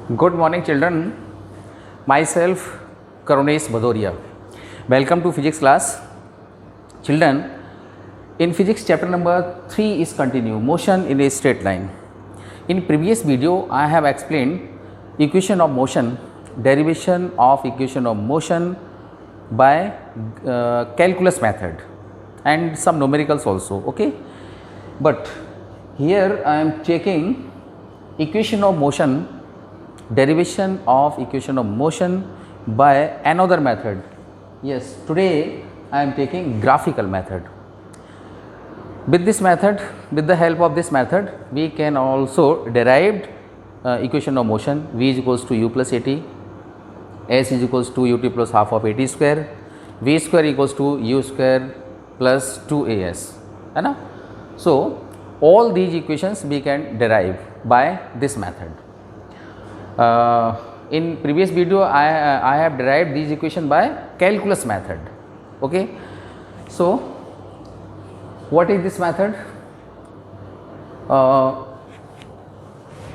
Good morning, children. Myself, Karunesh Bhadoria. Welcome to physics class. Children, in physics chapter number 3 is continue, motion in a straight line. In previous video, I have explained equation of motion, derivation of equation of motion by calculus method and some numericals also, okay. But here I am checking equation of motion, derivation of equation of motion by another method. Yes, today I am taking graphical method. With this method, with the help of this method, we can also derive equation of motion. V is equals to u plus at, s is equals to ut plus half of at square, v square equals to u square plus 2as, है ना. So all these equations we can derive by this method. In previous video I have derived these equation by calculus method, okay. So what is this method?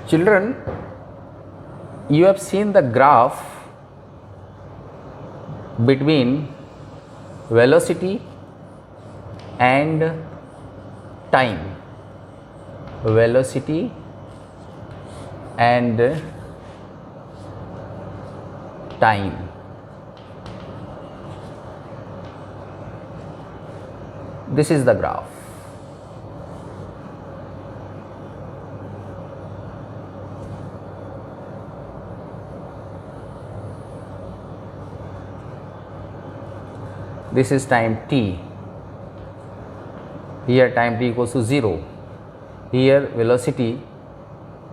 Children, you have seen the graph between velocity and time, velocity and time. This is the graph. This is time t. Here time t equals to 0. Here velocity,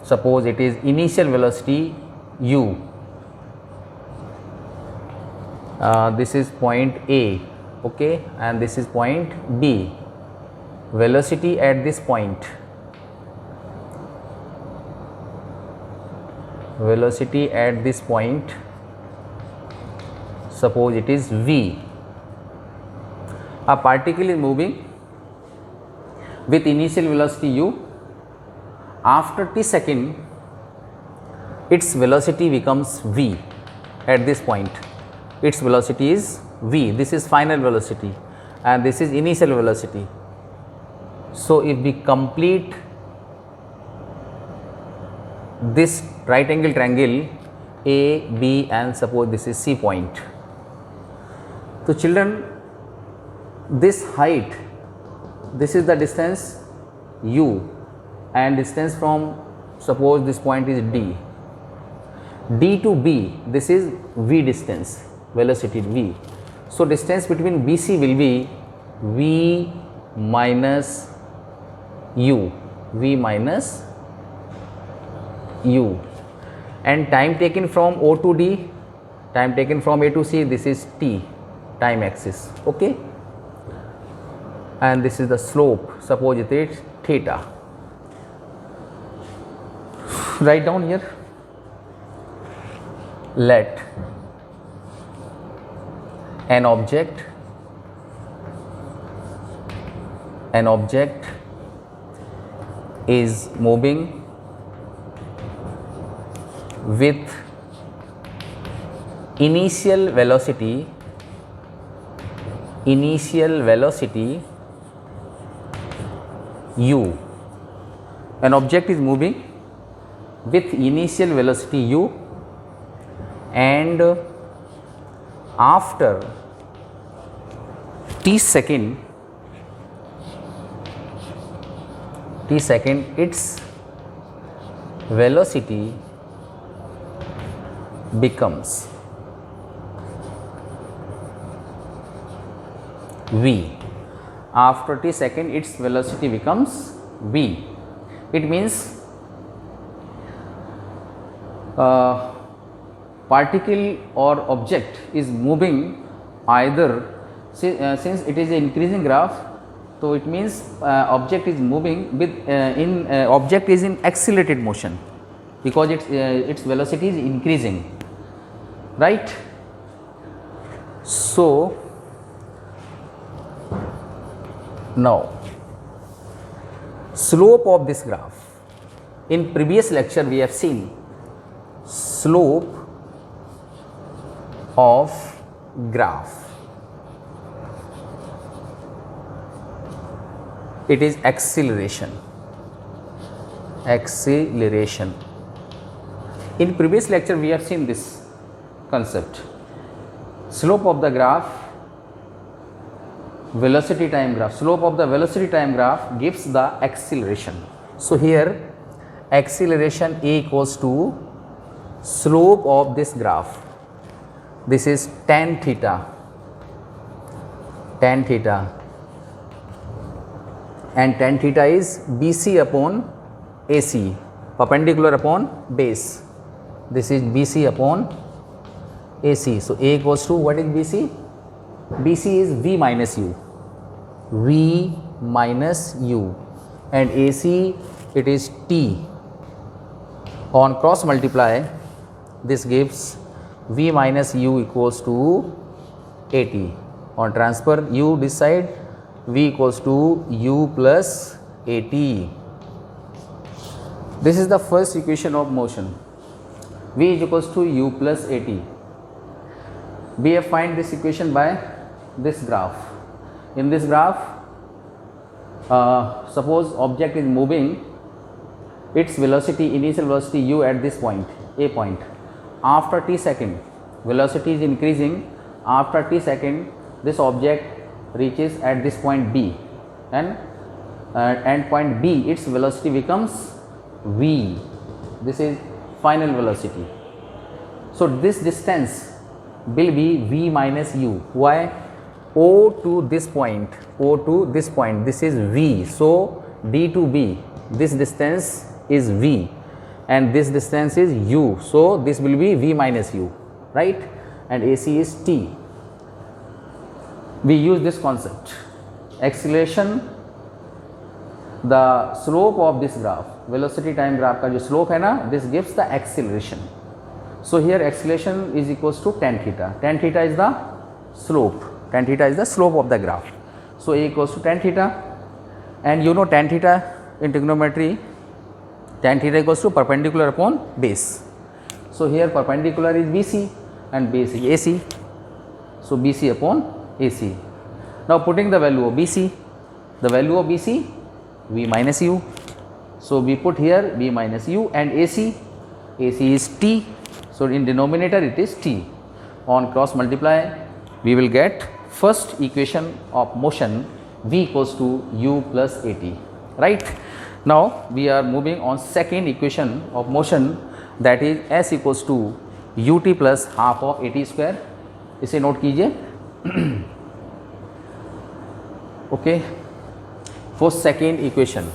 suppose it is initial velocity u. This is point A, okay, and this is point B. Velocity at this point, velocity at this point, suppose it is V. A particle is moving with initial velocity u. After t second, its velocity becomes V at this point. Its velocity is v. This is final velocity and this is initial velocity. So if we complete this right angle triangle A, B, and suppose this is C point. So children, this height, this is the distance u, and distance from, suppose this point is D. D to B, this is V distance, velocity V. So distance between BC will be V minus u, V minus u, and time taken from O to D, time taken from A to C, this is T, time axis, okay. And this is the slope, suppose it is theta. Write down here. Let an object is moving with initial velocity u. An object is moving with initial velocity u, and after t second its velocity becomes v. After t second its velocity becomes v. It means particle or object is moving either, since it is an increasing graph, so it means object is moving with object is in accelerated motion because its velocity is increasing, right. So now slope of this graph, in previous lecture we have seen slope of graph. It is acceleration. Acceleration. In previous lecture we have seen this concept. Slope of the graph, velocity time graph. Slope of the velocity time graph gives the acceleration. So here acceleration A equals to slope of this graph. This is tan theta. Tan theta. And tan theta is BC upon AC, perpendicular upon base. This is BC upon AC. So A equals to, what is BC? BC is V minus U. V minus U. And AC, it is T. On cross multiply, this gives V minus U equals to AT. On transfer U this side, V equals to U plus AT. This is the first equation of motion. V is equals to U plus AT. We have find this equation by this graph. In this graph, suppose object is moving, its velocity, initial velocity U at this point, A point. After t second, velocity is increasing. After t second, this object reaches at this point B, and at point B its velocity becomes V. This is final velocity. So this distance will be V minus U. Why? O to this point, O to this point, this is V. So D to B, this distance is V and this distance is U. So this will be V minus U, right? And AC is T. We use this concept. Acceleration, the slope of this graph, velocity time graph का जो slope है ना, this gives the acceleration. So here acceleration is equals to tan theta. Tan theta is the slope. Tan theta is the slope of the graph. So A equals to tan theta, and you know tan theta in trigonometry, tan theta equals to perpendicular upon base. So here perpendicular is BC and base is AC. So BC upon AC. Now putting the value of BC, the value of BC, V minus U. So we put here V minus U, and AC, AC is T. So in denominator it is T. On cross multiply, we will get first equation of motion, V equals to U plus AT, right? Now we are moving on second equation of motion, that is S equals to UT plus half of AT square. इसे note कीजिए. Okay, for second equation,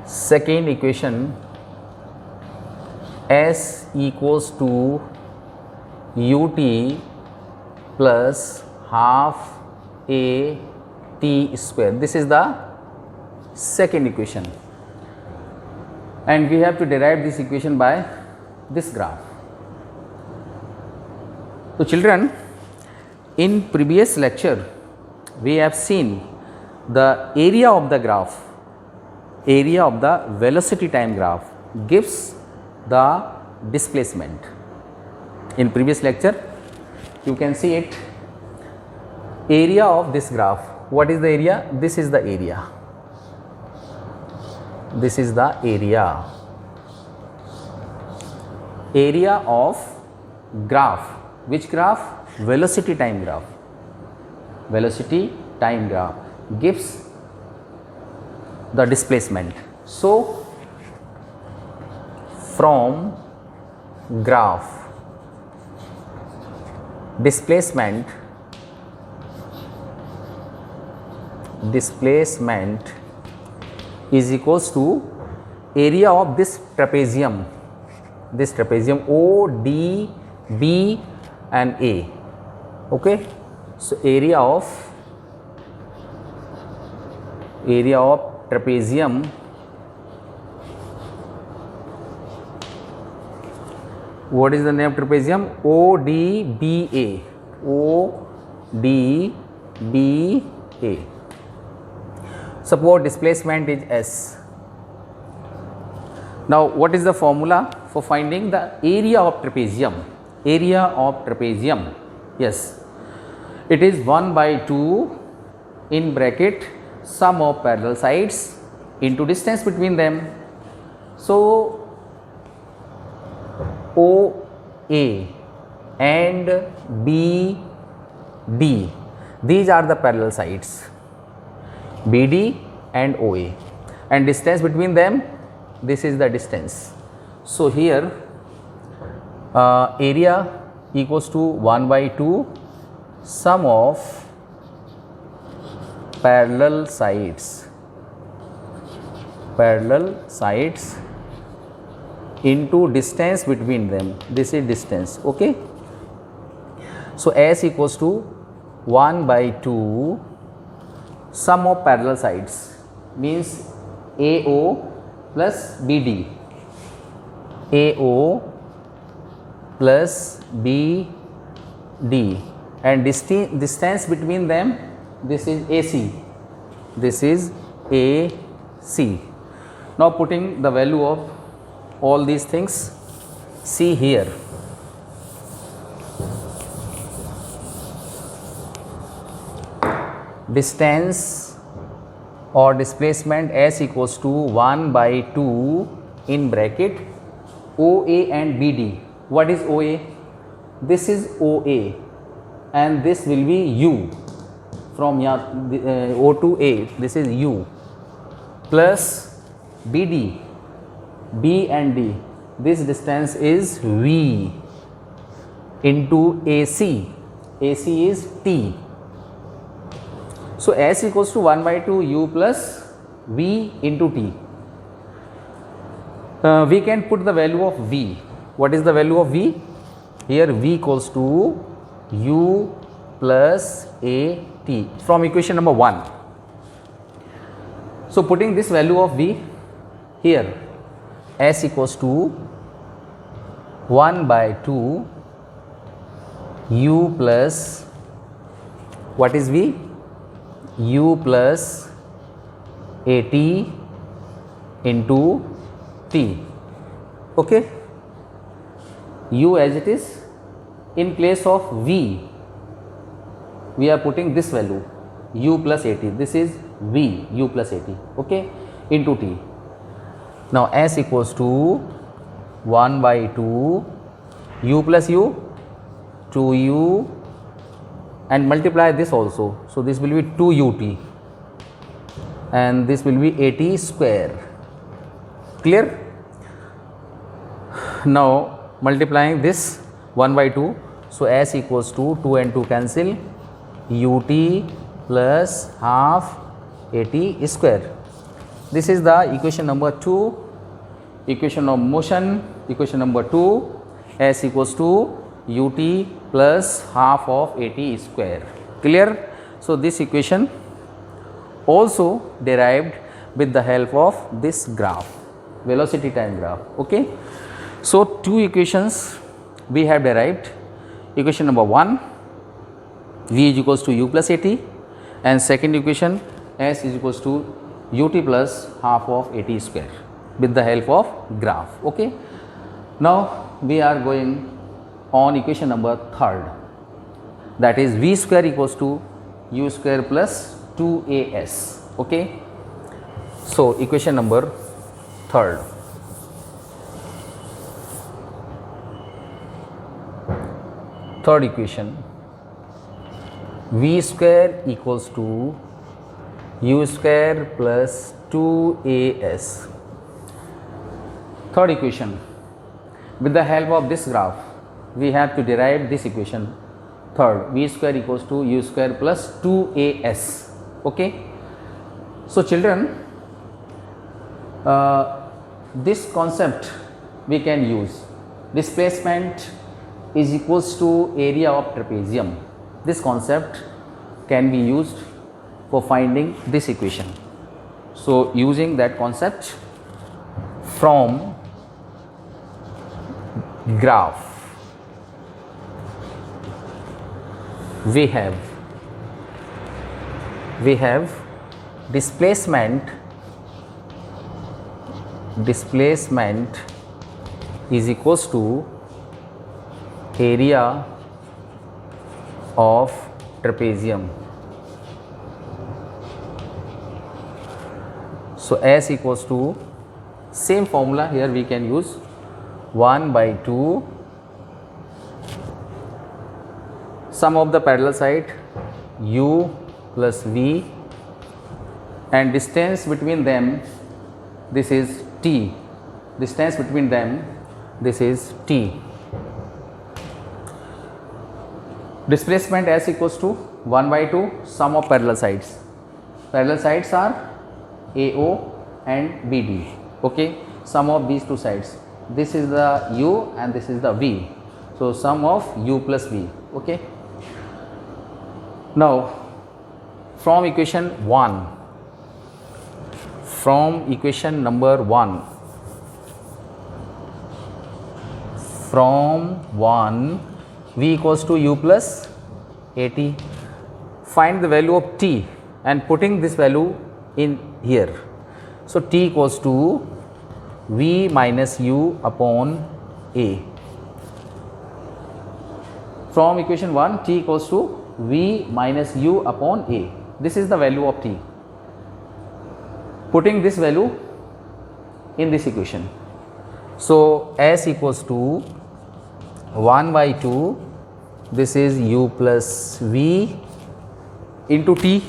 second equation, S equals to UT plus half AT square. This is the second equation, and we have to derive this equation by this graph. So children, in previous lecture we have seen the area of the graph, area of the velocity time graph gives the displacement. In previous lecture you can see it, area of this graph. What is the area? This is the area. This is the area. Area of graph. Which graph? Velocity time graph. Velocity time graph gives the displacement. So from graph, displacement is equals to area of this trapezium O, D, B and A. Okay, so area of trapezium, what is the name of trapezium? O, D, B, A. O, D, BA. Suppose displacement is S. Now what is the formula for finding the area of trapezium? Area of trapezium, yes, it is 1 by 2 in bracket sum of parallel sides into distance between them. So OA and BD, these are the parallel sides, BD and OA, and distance between them, this is the distance. So here area equals to 1 by 2 sum of parallel sides into distance between them, this is distance, okay. So S equals to 1 by 2 sum of parallel sides, means AO plus BD, AO plus BD, and distance between them, this is AC, this is AC. Now putting the value of all these things, see here, distance or displacement S equals to 1 by 2 in bracket OA and BD. What is OA? This is OA and this will be U, from O to A, this is U, plus BD, B and D, this distance is V, into AC, AC is T. So S equals to 1 by 2 U plus V into T. We can put the value of V. What is the value of V? Here V equals to U plus AT from equation number 1. So putting this value of V here, S equals to 1 by 2 U plus, what is V? U plus AT into T, okay. U as it is, in place of V we are putting this value U plus AT, this is V, U plus AT, okay, into T. Now S equals to 1 by 2 U plus U, 2U, and multiply this also, so this will be 2UT and this will be AT square, clear. Now multiplying this 1 by 2, so S equals to 2 and 2 cancel, UT plus half AT square. This is the equation number 2, equation of motion. Equation number 2, S equals to UT plus half of AT square, clear. So this equation also derived with the help of this graph, velocity time graph, okay. So two equations we have derived. Equation number 1, V is equals to U plus AT, and second equation, S is equals to UT plus half of AT square with the help of graph, okay. Now we are going on equation number 3rd, that is V square equals to U square plus 2AS, okay. So equation number 3rd, third equation, V square equals to U square plus 2AS. Third equation, with the help of this graph we have to derive this equation. Third, V square equals to U square plus 2AS, okay. So children, this concept we can use, displacement is equals to area of trapezium. This concept can be used for finding this equation. So using that concept from graph, we have we have displacement is equals to area of trapezium. So S equals to, same formula here we can use, 1 by 2 sum of the parallel side u plus v, and distance between them, this is t, distance between them, this is t. Displacement S equals to 1 by 2 sum of parallel sides. Parallel sides are AO and BD. Okay, sum of these two sides. This is the U and this is the V. So sum of U plus V. Okay. Now from equation 1, from equation number 1, from 1, V equals to U plus AT. Find the value of T and putting this value in here. So T equals to V minus U upon A. From equation 1, T equals to V minus U upon A. This is the value of T. Putting this value in this equation. So S equals to 1 by 2, this is U plus V into T,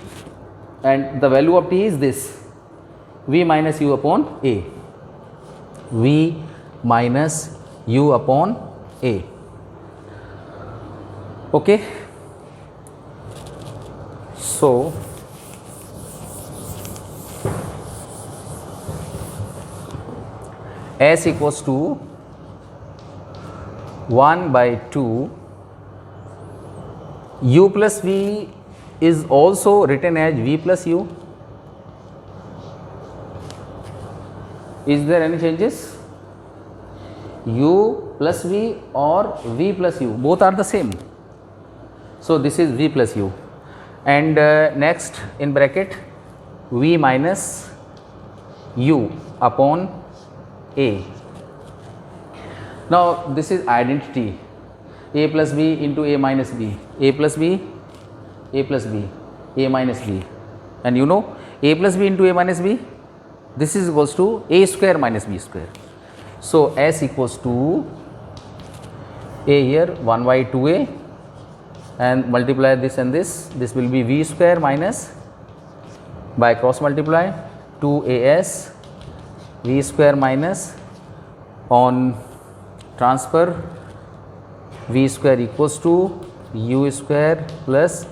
and the value of T is this, V minus U upon A. V minus U upon A. Okay. So S equals to 1 by 2, U plus V is also written as V plus U. Is there any changes? U plus V or V plus U, both are the same. So this is V plus U, and next in bracket V minus U upon A. Now this is identity, A plus B into A minus B, A plus B, A plus B, A minus B, and you know A plus B into A minus B, this is equals to A square minus B square. So S equals to A here 1 by 2A, and multiply this and this will be V square minus, by cross multiply, 2AS V square minus, on transfer V square equals to U square plus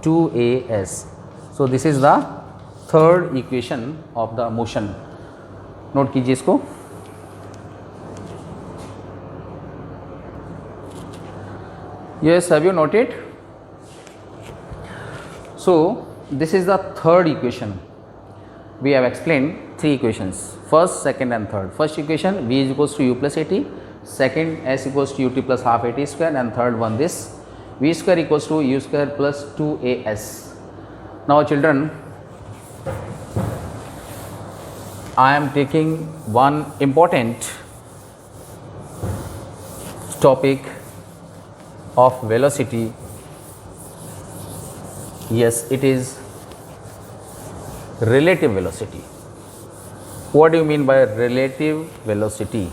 2AS. So this is the third equation of the motion. Note कीजिए इसको. Yes, have you noted? So this is the third equation. We have explained three equations, first, second and third. First equation, V is equals to U plus AT, second S equals to UT plus half AT square, and third one this V square equals to U square plus 2AS. Now children, I am taking one important topic of velocity. Yes, it is relative velocity. What do you mean by relative velocity?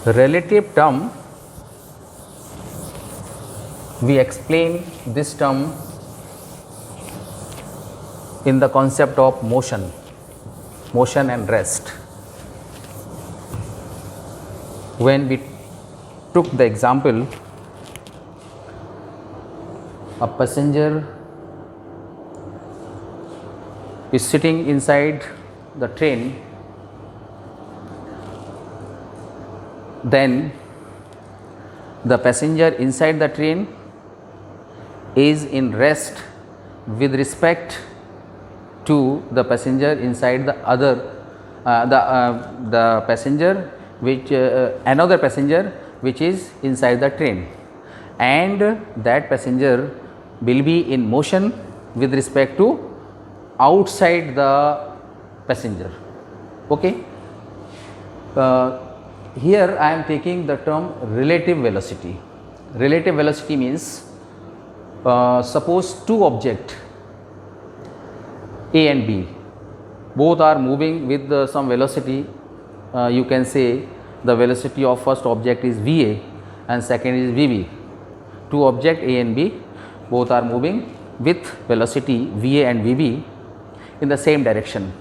Relative term, we explain this term in the concept of motion and rest. When we took the example, a passenger is sitting inside the train, then the passenger inside the train is in rest with respect to the passenger inside the other the passenger which another passenger which is inside the train, and that passenger will be in motion with respect to outside the passenger. Okay. Here I am taking the term relative velocity. Relative velocity means suppose two objects A and B, both are moving with some velocity. You can say the velocity of first object is VA and second is VB. Two objects A and B, both are moving with velocity VA and VB in the same direction.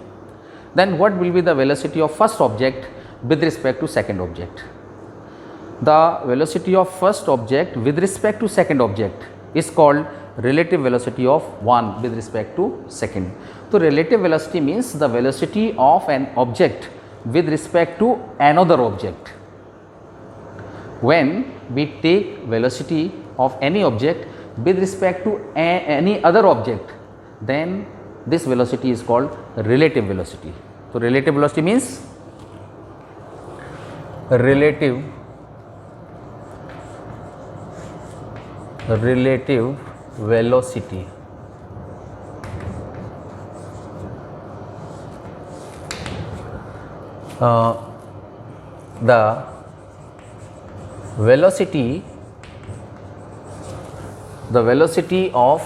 Then what will be the velocity of first object with respect to second object? The velocity of first object with respect to second object is called relative velocity of one with respect to second. So, relative velocity means the velocity of an object with respect to another object. When we take velocity of any object with respect to any other object, then this velocity is called relative velocity. So, relative velocity means relative velocity. The velocity of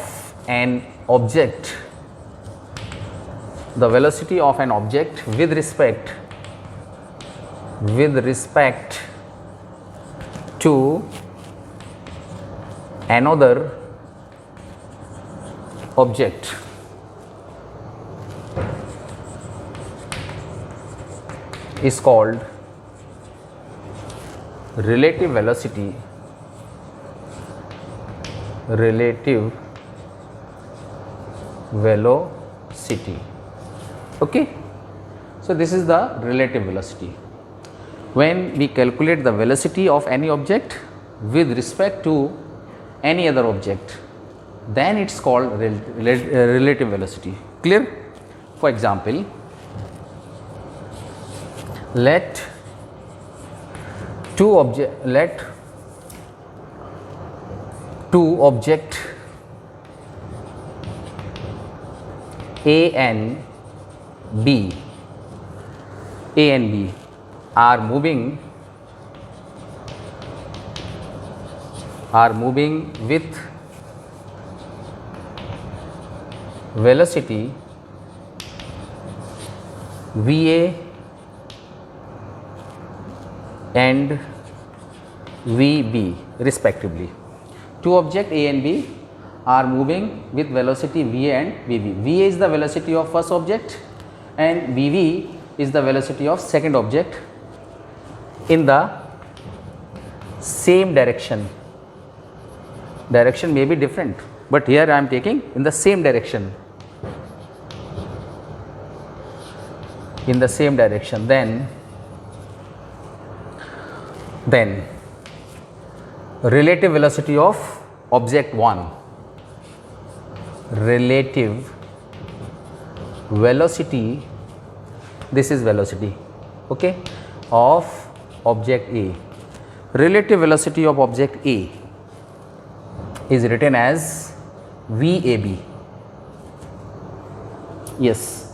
an object, the velocity of an object with respect to another object is called relative velocity. Okay. So, this is the relative velocity. When we calculate the velocity of any object with respect to any other object, then it is called relative velocity. Clear? For example, let two object A and B are moving with velocity VA and VB respectively. Two objects A and B are moving with velocity VA and VB. VA is the velocity of first object and VB is the velocity of second object in the same direction. Direction may be different, but here I am taking in the same direction. Then relative velocity of object 1, relative velocity, this is velocity, okay, of object A. Relative velocity of object A is written as VAB. Yes,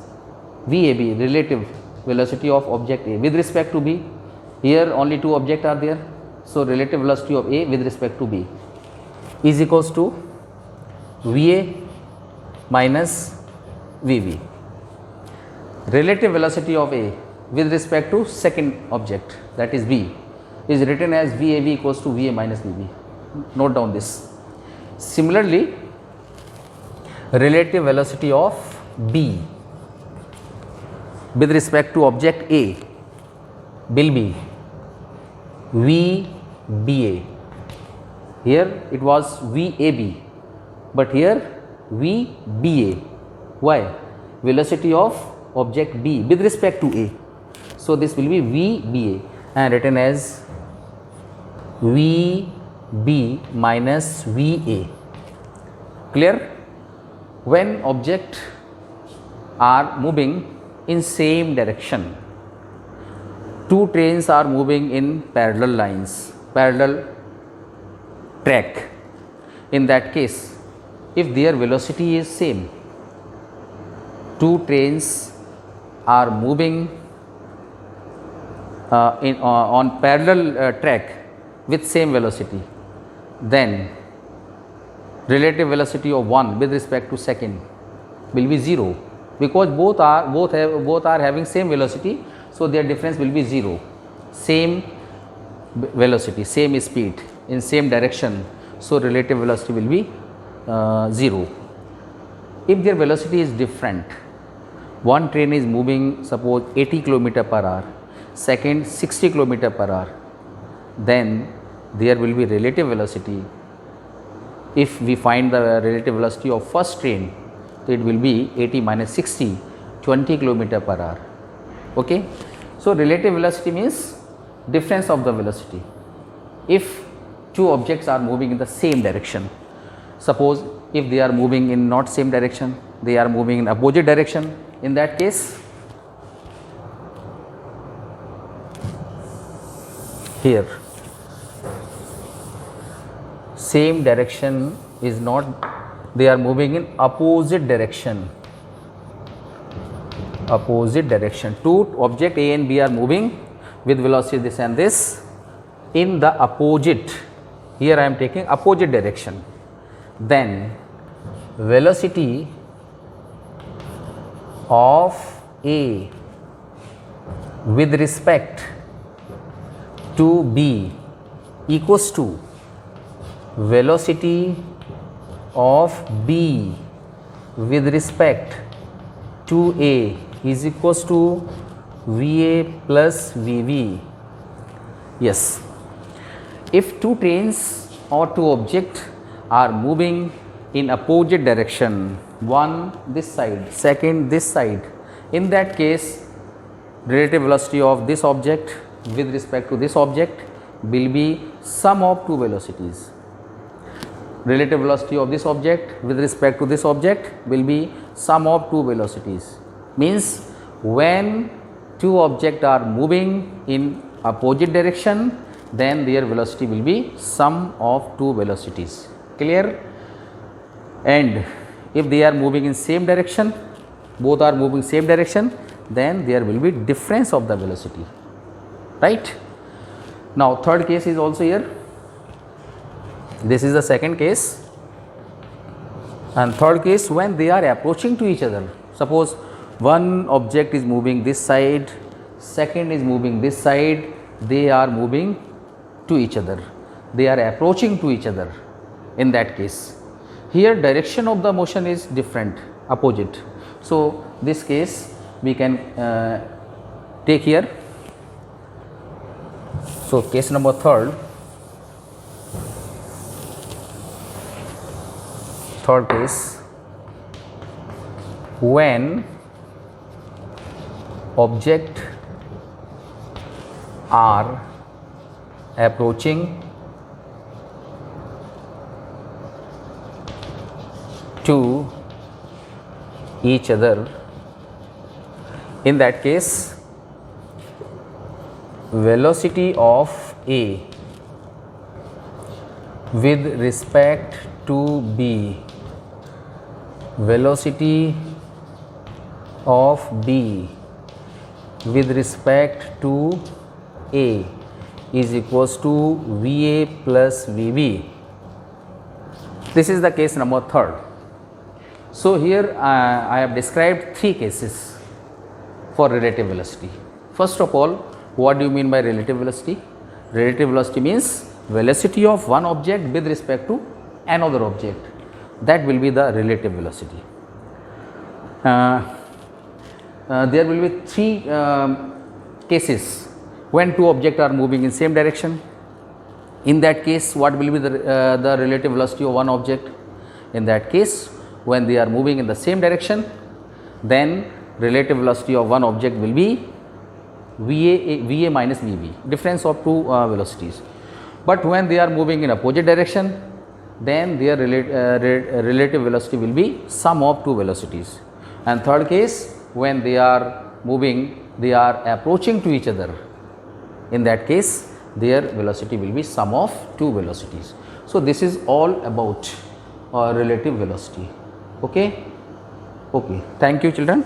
VAB, relative velocity of object A with respect to B. Here only two objects are there. So, relative velocity of A with respect to B is equals to VA minus VB. Relative velocity of A with respect to second object, that is B, is written as VAB equals to VA minus VB. Note down this. Similarly, relative velocity of B with respect to object A will be VBA. Here it was VAB, but here VBA. Why? Velocity of object B with respect to A. So, this will be VBA and written as VB minus VA. Clear? When objects are moving in same direction, two trains are moving in parallel lines, parallel track. In that case, if their velocity is same. Two trains are moving on parallel track with same velocity, then relative velocity of one with respect to second will be 0, because both are having same velocity, so their difference will be 0. Same velocity, same speed in same direction, so relative velocity will be 0. If their velocity is different, one train is moving suppose 80 km per hour, second 60 km per hour, then there will be relative velocity. If we find the relative velocity of first train, so it will be 80 minus 60, 20 km per hour. Okay. So relative velocity means difference of the velocity. If two objects are moving in the same direction, suppose if they are moving in not same direction, they are moving in opposite direction, in that case here same direction is not, they are moving in opposite direction. Opposite direction. Two object A and B are moving with velocity this and this in the opposite. Here I am taking opposite direction. Then velocity of A with respect to B equals to velocity of B with respect to A is equals to VA plus VB. Yes, if two trains or two objects are moving in opposite direction, one this side, second this side, in that case relative velocity of this object with respect to this object will be sum of two velocities. Relative velocity of this object with respect to this object will be sum of two velocities. Means when two objects are moving in opposite direction, then their velocity will be sum of two velocities. Clear? And if they are moving in same direction, both are moving same direction, then there will be difference of the velocity. Right? Now third case is also here. This is the second case, and third case when they are approaching to each other. Suppose one object is moving this side, second is moving this side, they are moving to each other, they are approaching to each other. In that case, here direction of the motion is different, opposite. So this case we can take here. So case number third case, when object are approaching to each other, in that case velocity of A with respect to B, velocity of B with respect to A is equals to VA plus VB. This is the case number third. So here I have described three cases for relative velocity. First of all, what do you mean by relative velocity? Relative velocity means velocity of one object with respect to another object. That will be the relative velocity. There will be three cases when two objects are moving in same direction. In that case, what will be the relative velocity of one object? In that case, when they are moving in the same direction, then relative velocity of one object will be VA minus VB, difference of two velocities. But when they are moving in opposite direction, then their relative velocity will be sum of two velocities. And third case, when they are moving, they are approaching to each other. In that case, their velocity will be sum of two velocities. So this is all about or relative velocity. Okay, thank you children.